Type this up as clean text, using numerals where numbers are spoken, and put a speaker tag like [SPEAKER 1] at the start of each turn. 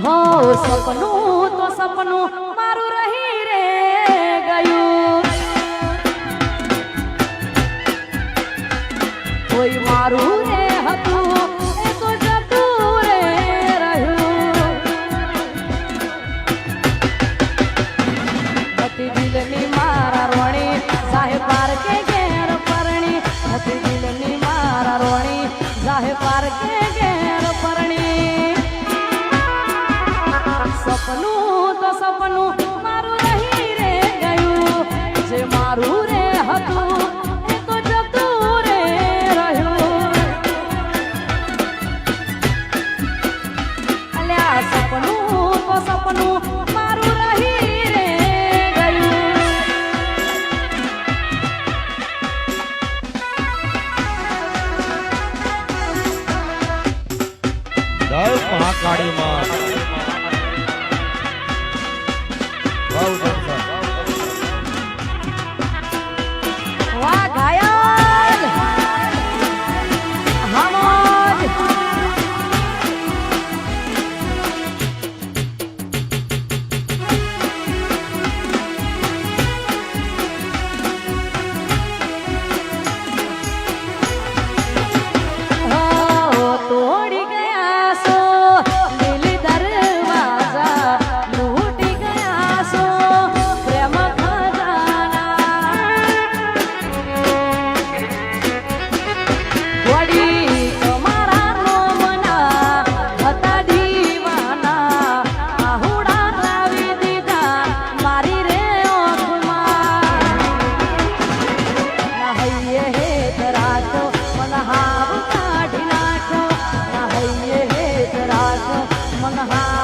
[SPEAKER 1] હો સપનું તો સપનું મારું રહી રે ગયું, કોઈ મારું રે હતું એ તો જતું રે રહ્યું. હતી દિલની મારા રોણી સાહેબ પારકે ઘેર પરણી, હતી દિલની મારા રોણી સાહેબ પારકે ઘેર પરણી. સપનું તો સપનું મારું રહી રે ગયું, જે મારું રે હતું એ તો જતું રે રહ્યું. અલ્યા સપનું તો સપનું મારું રહી રે ગયું.
[SPEAKER 2] જય મહાકાળી માં.
[SPEAKER 1] વાહ ઘાયલ હામોજ. તોડી ગયા સો દિલ દરવાજા, લૂટી ગયા સો પ્રેમ ખજાના. વળી તમારા રોમના હતા દીવાના, આહુડા લાવી દીધા મારી રે ઓખમાં. ના હૈયે હેત રાખો મન હાવ કાઢી નાખો, ના હૈયે હેત રાખો મન હાવ